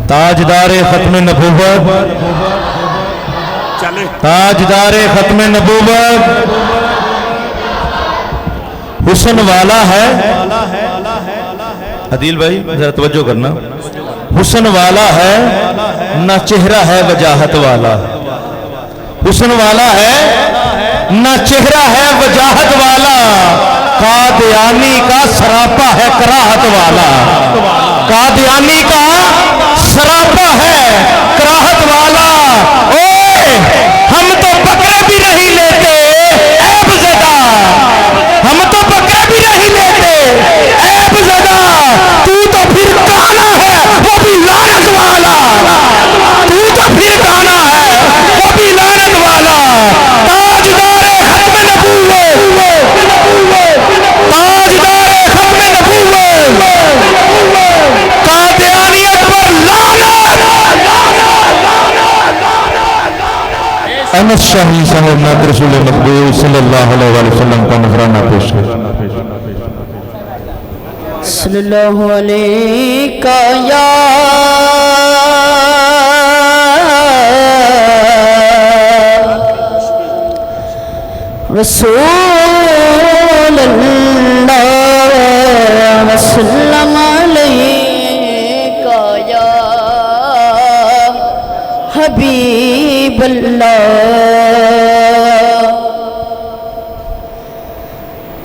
تاجدار ختم نبوت، تاجدار ختم نبوت حسن والا ہے. عدیل بھائی ذرا توجہ کرنا. حسن والا ہے نہ چہرہ ہے وجاہت والا. حسن والا ہے نہ چہرہ ہے وجاہت والا. قادیانی کا سراپا ہے کراہت والا. قادیانی کا سراپا ہے کراہت والا. اوے ہم تو بکرے بھی نہیں لیتے عیب زدہ. ہم تو بکرے بھی نہیں لیتے عیب زدہ. تو پھر کانا ہے وہ بھی لعنت والا. تو پھر کانا ہے وہ بھی لعنت والا. تاجدار ختم نبوت، تاجدار ختم نبوت، قادیانیت پر لعنت. انس شاہی صاحب نعت رسول مقبول صلی اللہ علیہ وسلم کا نذرانہ پیش ہے. صلی اللہ علیہ یا رسول اللہ وسلم علیہ یا حبیب اللہ.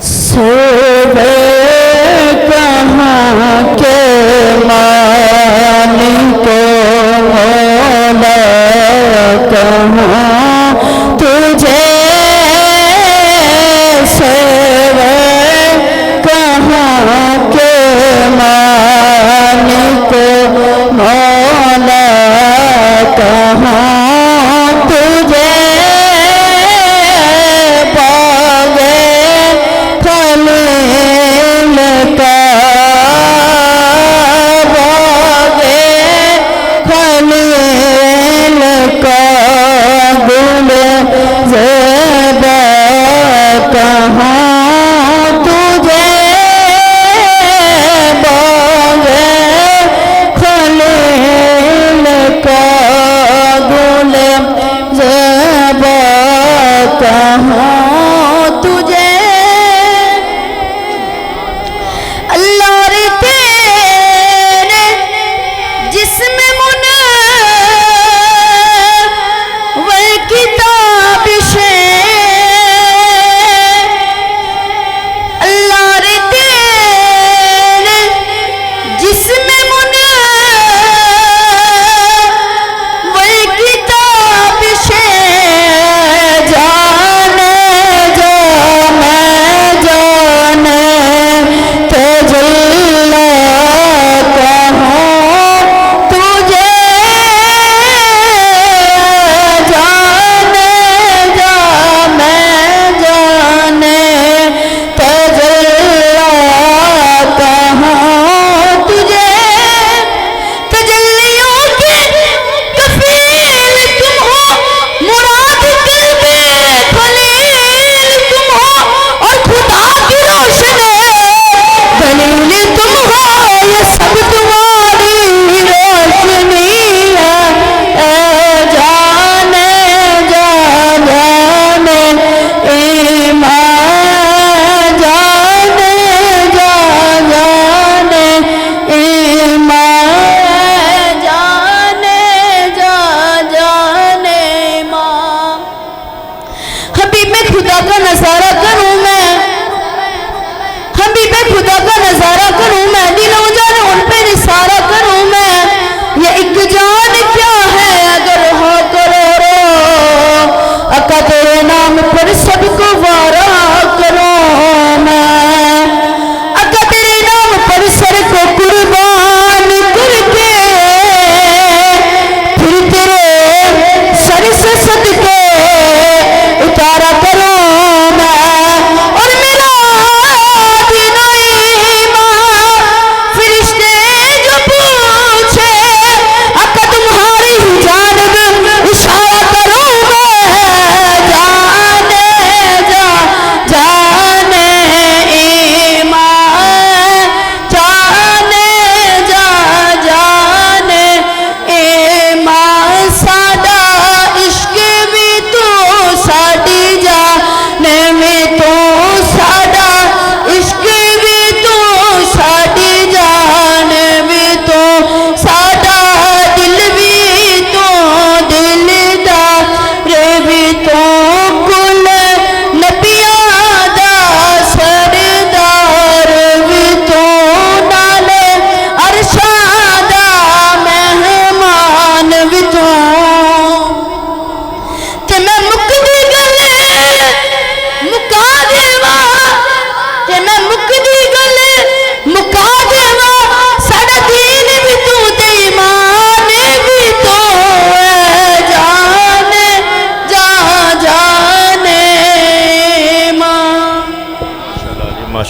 سوے کہاں کے مانی کو مولا کہاں تجھے. سوے کہاں کے مانی کو مولا کہاں تجھے.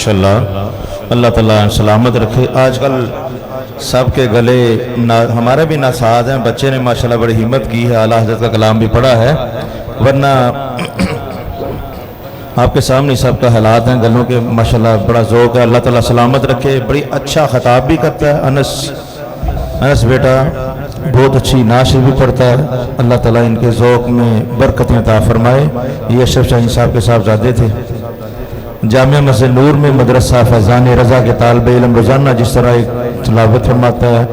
ماشاءاللہ اللہ تعالیٰ سلامت رکھے. آج کل سب کے گلے ہمارے بھی ناساز ہیں. بچے نے ماشاءاللہ بڑی ہمت کی ہے, اعلیٰ حضرت کا کلام بھی پڑھا ہے, ورنہ آپ کے سامنے سب کا حالات ہیں گلوں کے. ماشاءاللہ بڑا ذوق ہے. اللہ تعالیٰ سلامت رکھے. بڑی اچھا خطاب بھی کرتا ہے انس بیٹا, بہت اچھی نعت بھی پڑھتا ہے. اللہ تعالیٰ ان کے ذوق میں برکتیں عطا فرمائے. یہ اشرف شاہین صاحب کے صاحبزادے تھے. جامعہ مسجد نور میں مدرسہ فیضان رضا کے طالب علم روزانہ جس طرح ایک تلاوت فرماتا ہے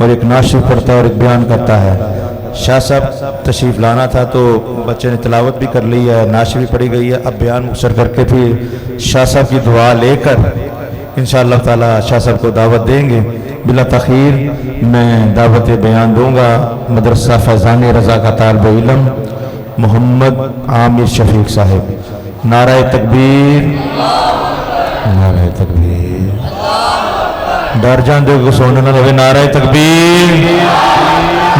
اور ایک نعت پڑھتا ہے اور ایک بیان کرتا ہے. شاہ صاحب تشریف لانا تھا تو بچے نے تلاوت بھی کر لی ہے, نعت بھی پڑھی گئی ہے. اب بیان مختصر کر کے پھر شاہ صاحب کی دعا لے کر انشاءاللہ تعالی شاہ صاحب کو دعوت دیں گے. بلا تخیر میں دعوت بیان دوں گا مدرسہ فیضان رضا کا طالب علم محمد عامر شفیق صاحب. نعرہ تکبیر, نعرہ تکبیر, ڈر جان دے کو سونے نہ لگے. نعرہ تکبیر,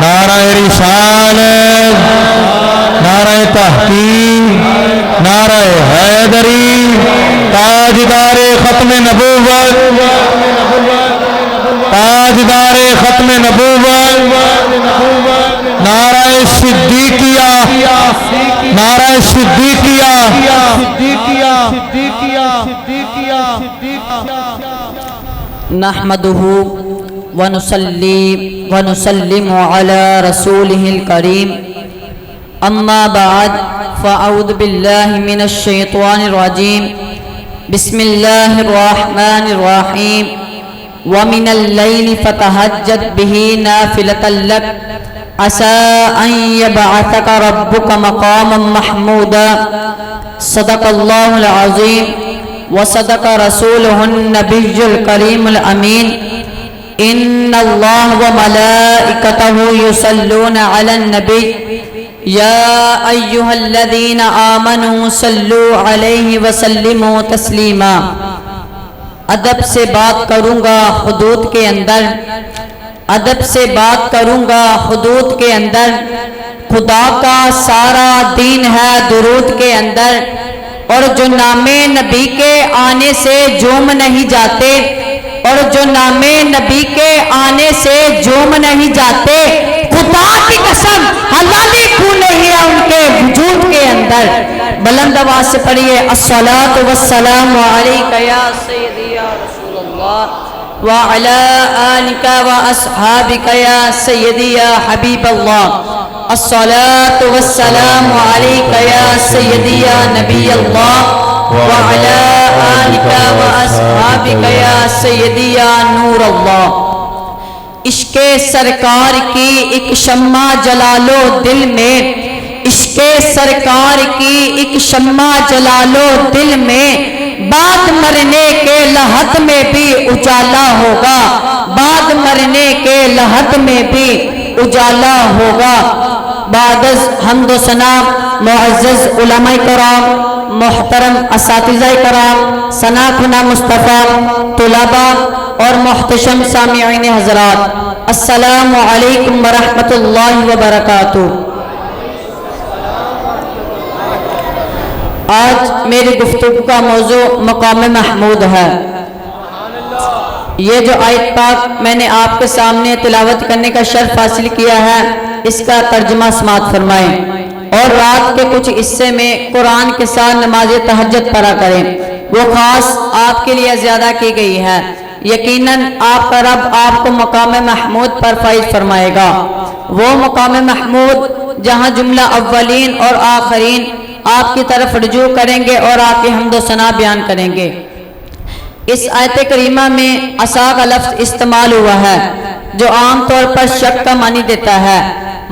نعرہ رسالت, نعرہ تحقیق, نعرہ حیدری, تاجدار ختم نبوت, تاجدار ختم نبوت, نعرہ صدیقیہ, نعرہ صدیقیہ. نحمده ونصلي ونسلم على رسوله الكريم اما بعد فاعوذ بالله من الشيطان الرجيم بسم الله الرحمن الرحيم ومن الليل فتهجد به نافلة لك عسى ان يبعثك ربك مقاما محمودا. صدق الله العظيم وصدق رسوله النبي الكريم الأمين. إن الله وملائكته يصلون على النبي يا أيها الذين آمنوا صلوا عليه وسلموا تسلیما. ادب سے بات کروں گا حدود کے اندر, ادب سے بات کروں گا حدود کے اندر. خدا کا سارا دین ہے درود کے اندر, اور جو نام نبی کے آنے سے جوم نہیں جاتے, اور جو نام نبی کے آنے سے جوم نہیں جاتے, خدا کی قسم حلالی خون نہیں ہے ان کے وجود کے اندر. بلند آواز سے پڑھیے الصلاۃ والسلام علیک یا سیدی یا رسول اللہ وعلی آلک واصحابک یا سیدی یا حبیب اللہ. الصلاۃ والسلام علیک یا سیدی یا نبی اللہ وعلی آلک واصحابک یا سیدی یا نور اللہ. عشق سرکار کی ایک شمع جلا لو دل میں, عشق سرکار کی ایک شمع جلا لو دل میں. بعد مرنے کے لحظ میں بھی اجالا ہوگا, بعد مرنے کے لحظ میں بھی اجالا ہوگا. بعد از حمد و ثنا معزز علماء کرام, محترم اساتذہ کرام, ثنا کنہ مصطفیٰ, طلباء اور محتشم سامعین حضرات, السلام علیکم ورحمۃ اللہ وبرکاتہ. آج میری گفتگو کا موضوع مقام محمود ہے. یہ جو آیت پاک میں نے آپ کے سامنے تلاوت کرنے کا شرف حاصل کیا ہے, اس کا ترجمہ سماعت فرمائیں, اور رات کے کچھ حصے میں قرآن کے ساتھ نماز تہجد پڑھا کریں. وہ خاص آپ کے لیے زیادہ کی گئی ہے. یقیناً آپ کا رب آپ کو مقام محمود پر فائز فرمائے گا. وہ مقام محمود جہاں جملہ اولین اور آخرین آپ کی طرف رجوع کریں گے اور آپ کی حمد و ثنا بیان کریں گے. اس آیت کریمہ میں عصا کا لفظ استعمال ہوا ہے جو عام طور پر شک کا معنی دیتا ہے,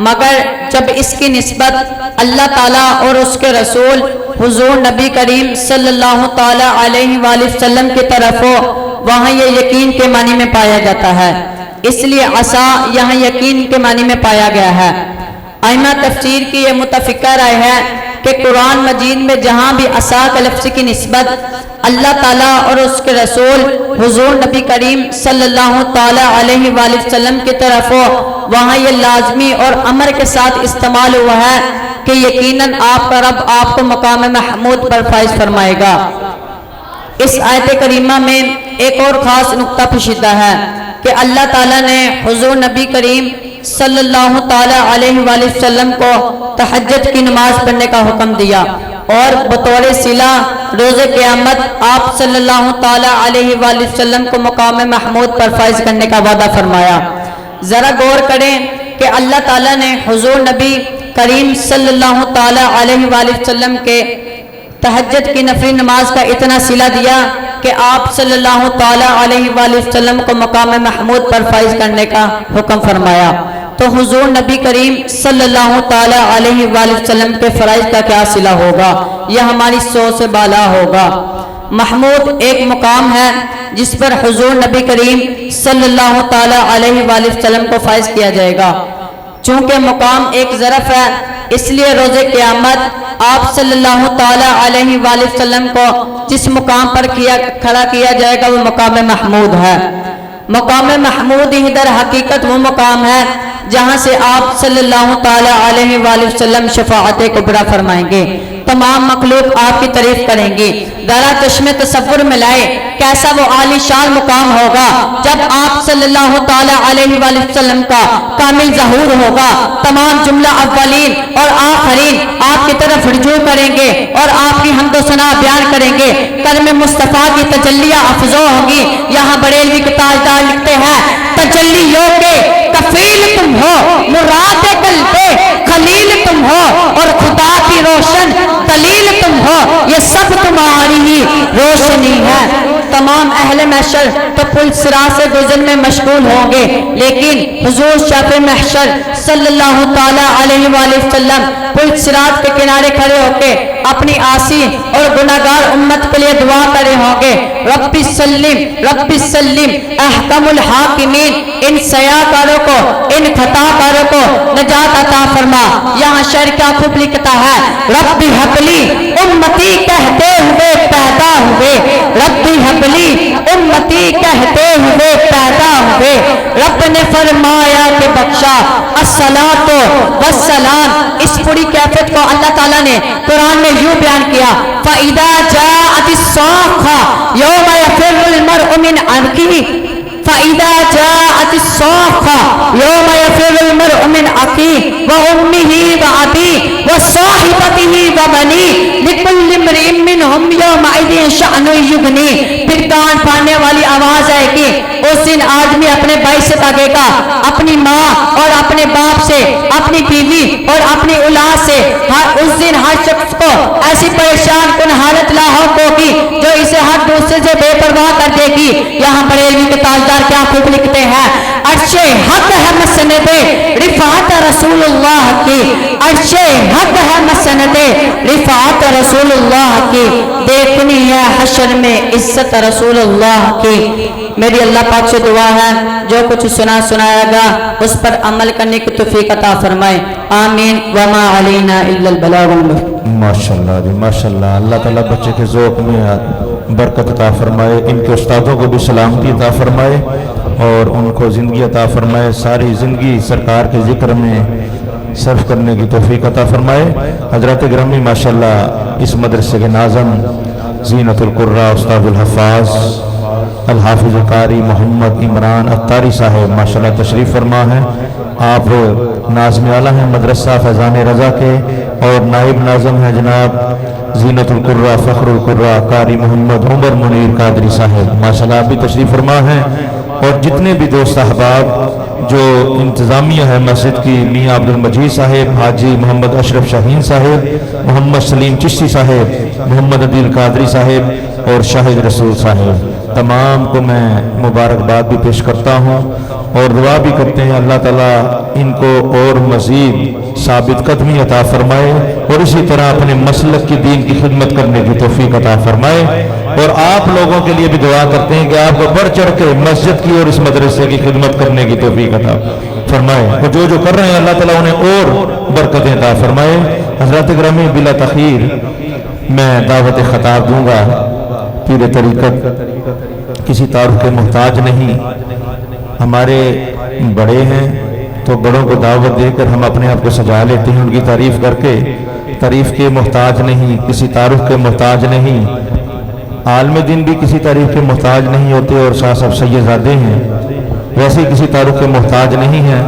مگر جب اس کی نسبت اللہ تعالیٰ اور اس کے رسول حضور نبی کریم صلی اللہ تعالیٰ علیہ وآلہ وسلم کی طرف ہو, وہاں یہ یقین کے معنی میں پایا جاتا ہے. اس لیے عصا یہاں یقین کے معنی میں پایا گیا ہے. ائمہ تفسیر کی یہ متفقہ رائے ہے کہ قرآن مجید میں جہاں بھی عصا کا لفظ کی نسبت اللہ تعالیٰ اور اس کے رسول حضور نبی کریم صلی اللہ تعالیٰ علیہ وآلہ وسلم کی طرف ہو, وہاں یہ لازمی اور امر کے ساتھ استعمال ہوا ہے کہ یقیناً آپ کا رب آپ کو مقام محمود پر فائز فرمائے گا. اس آیت کریمہ میں ایک اور خاص نقطہ پوشیدہ ہے کہ اللہ تعالیٰ نے حضور نبی کریم صلی اللہ تعالیٰ علیہ وآلہ وسلم کو تہجد کی نماز پڑھنے کا حکم دیا اور بطور صلہ روز قیامت آپ صلی اللہ تعالیٰ علیہ وآلہ وسلم کو مقام محمود پر فائز کرنے کا وعدہ فرمایا۔ ذرا غور کریں کہ اللہ تعالیٰ نے حضور نبی کریم صلی اللہ تعالیٰ علیہ وآلہ وسلم کے تہجد کی نفلی نماز کا اتنا صلہ دیا کہ آپ صلی اللہ تعالیٰ علیہ وآلہ وسلم کو مقام محمود پر فائز کرنے کا حکم فرمایا۔ تو حضور نبی کریم صلی اللہ تعالیٰ علیہ وآلہ وسلم کے فرائض کا کیا صلہ ہوگا؟ یہ ہماری سوچ سے بالا ہوگا۔ محمود ایک مقام ہے جس پر حضور نبی کریم صلی اللہ تعالیٰ علیہ وآلہ وسلم کو فائز کیا جائے گا۔ چونکہ مقام ایک ظرف ہے اس لیے روز قیامت آپ صلی اللہ تعالیٰ علیہ وآلہ وسلم کو جس مقام پر کھڑا کیا جائے گا وہ مقام محمود ہے۔ مقام محمود ہی در حقیقت وہ مقام ہے جہاں سے آپ صلی اللہ تعالیٰ علیہ وآلہ وسلم شفاعت کبریٰ فرمائیں گے، تمام مخلوق آپ کی تعریف کریں گی۔ ذرا چشم تصور میں لائے کیسا وہ عالی شان مقام ہوگا جب آپ صلی اللہ تعالیٰ علیہ وآلہ وسلم کا کامل ظہور ہوگا، تمام جملہ اولین اور آخرین آپ کی طرف رجوع کریں گے اور آپ کی حمد و ثنا بیان کریں گے، کرم مصطفیٰ کی تجلیہ افزوں ہوگی۔ یہاں بریلوی کے تاجدار لکھتے ہیں تجلیوں کے کفیل تم ہو، مراد قلب خلیل تم ہو، اور خدا کی روشن دلیل تم ہو، یہ سب تمہاری ہی روشنی ہے۔ تمام اہل محشر تو پل صراط سے گزرنے میں مشغول ہوں گے، لیکن حضور شفیع محشر صلی اللہ تعالیٰ علیہ وآلہ وسلم پل صراط کے کنارے کھڑے ہو کے اپنی عاصی اور گناہگار امت کے لیے دعا کرے ہوں گے، رب سلم احکم الحاکمین، ان سیاکاروں کو، ان خطاکاروں کو نجات عطا فرما۔ یہاں شعر کیا خوب لکھتا ہے، رب حبلی امتی کہتے ہوئے پیدا ہوئے، رب حبلی امتی کہتے ہوئے پیدا ہوئے، رب نے فرمایا کہ بخشا الصلاۃ والسلام۔ اس پوری کیفیت کو اللہ تعالیٰ نے قرآن میں یوں بیان کیا، فَإِذَا جَاءَتِ الصَّاخَّةُ يَوْمَ يَفِرُّ الْمَرْءُ مِنْ أَخِيهِ فَإِذَا جَاءَتِ الصَّاخَّةُ يَوْمَ يَفِرُّ الْمَرْءُ مِنْ أَخِيهِ وَأُمِّهِ وَأَبِيهِ وَصَاحِبَتِهِ وَبَنِيهِ لِكُلِّ امْرِئٍ مِّنْهُمْ يَوْمَئِذٍ شَأْنٌ يُغْنِيهِ۔ پھر کان پھاڑنے والی آواز آئے گی، اس دن آدمی اپنے بھائی سے بھاگے گا، اپنی ماں اور اپنے باپ سے، اپنی بیوی اور اپنی اولاد سے۔ اس دن ہر شخص کو ایسی پریشان کن حالت لاحق ہوگی جو اسے ہر دوسرے سے بے پرواہ کر دے گی۔ یہاں بریلوی کے تاجدار کیا خوب لکھتے ہیں، عرش حق ہے مسند رفعت رسول اللہ کی، عرش حق ہے مسند رفعت رسول اللہ کی، دیکھنی ہے حشر میں عزت رسول اللہ کی۔ میری اللہ پاک سے دعا ہے جو کچھ سنایا گا اس پر عمل کرنے کی توفیق عطا فرمائے، آمین۔ وما علینا الا البلاغ المبین۔ ماشاءاللہ جی ماشاءاللہ، اللہ تعالیٰ بچے کے ذوق میں برکت عطا فرمائے، ان کے استادوں کو بھی سلامتی عطا فرمائے اور ان کو زندگی عطا فرمائے، ساری زندگی سرکار کے ذکر میں صرف کرنے کی توفیق عطا فرمائے۔ حضرات گرامی ماشاءاللہ اس مدرسے کے ناظم زینت القراء استاد الحفاظ الحافظ قاری محمد عمران اتاری صاحب ماشاءاللہ تشریف فرما ہے۔ آپ ناظم اعلیٰ ہیں مدرسہ فیضان رضا کے اور نائب ناظم ہیں جناب زینت القراء فخر القراء قاری محمد عمر منیر قادری صاحب ماشاءاللہ آپ بھی تشریف فرما ہیں، اور جتنے بھی دوست احباب جو انتظامیہ ہے مسجد کی، میاں عبد المجید صاحب، حاجی محمد اشرف شاہین صاحب، محمد سلیم چشتی صاحب، محمد عدیل قادری صاحب اور شاہد رسول صاحب، تمام کو میں مبارکباد بھی پیش کرتا ہوں اور دعا بھی کرتے ہیں اللہ تعالیٰ ان کو اور مزید ثابت قدمی عطا فرمائے اور اسی طرح اپنے مسلک کی دین کی خدمت کرنے کی توفیق عطا فرمائے۔ اور آپ لوگوں کے لیے بھی دعا کرتے ہیں کہ آپ کو بڑھ چڑھ کے مسجد کی اور اس مدرسے کی خدمت کرنے کی توفیق عطا فرمائے، اور جو کر رہے ہیں اللہ تعالیٰ انہیں اور برکتیں عطا فرمائے۔ حضرات گرامی بلا تخیر میں دعوت خطاب دوں گا۔ پیر طریقت کسی تعارف کے محتاج نہیں، ہمارے بڑے ہیں تو بڑوں کو دعوت دے کر ہم اپنے آپ کو سجا لیتے ہیں، ان کی تعریف کر کے، تعریف کے محتاج نہیں، کسی تعارف کے محتاج نہیں۔ عالم دین بھی کسی تعریف کے محتاج نہیں ہوتے اور شاہ صاحب سیدزادے ہیں ویسے کسی تعارف کے محتاج نہیں ہیں.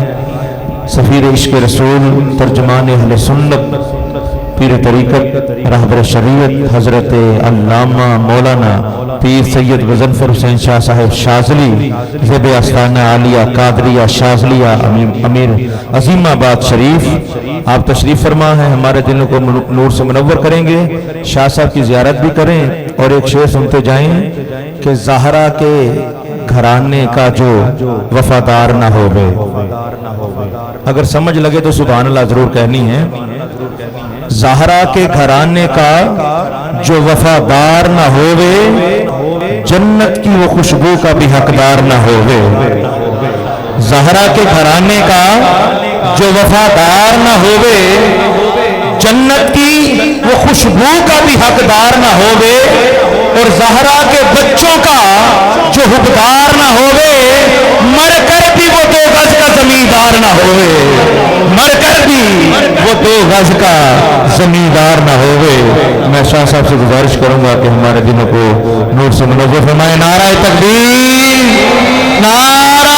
سفیر عشق رسول ترجمان اہل سنت پیر طریقت رہبر شریعت حضرت علامہ مولانا پیر سید غضنفر حسین شاہ صاحب شاذلی زیب آستانہ عالیہ قادریہ شاذلیہ امیر عظیم آباد شریف آپ تشریف فرما ہیں. ہمارے دلوں کو نور سے منور کریں گے. شاہ صاحب کی زیارت بھی کریں اور ایک شعر سنتے جائیں کہ زہرا کے گھرانے کا جو وفادار نہ ہوئے. اگر سمجھ لگے تو سبحان اللہ ضرور کہنی ہے. زہرا کے گھرانے کا جو وفادار نہ ہوئے جنت کی وہ خوشبو کا بھی حقدار نہ ہوئے. زہرا کے گھرانے کا جو وفادار نہ ہوئے جنت کی وہ خوشبو کا بھی حقدار نہ ہوئے. اور زہرا کے بچوں کا جو حقدار نہ ہوئے مر کر بھی وہ 2 گز کا زمیندار نہ ہوئے. مر کر بھی وہ 2 گز کا زمیندار نہ ہوئے. میں شاہ صاحب سے گزارش کروں گا کہ ہمارے دلوں کو نور سے منور فرمائے. نعرہ تکبیر، نعرہ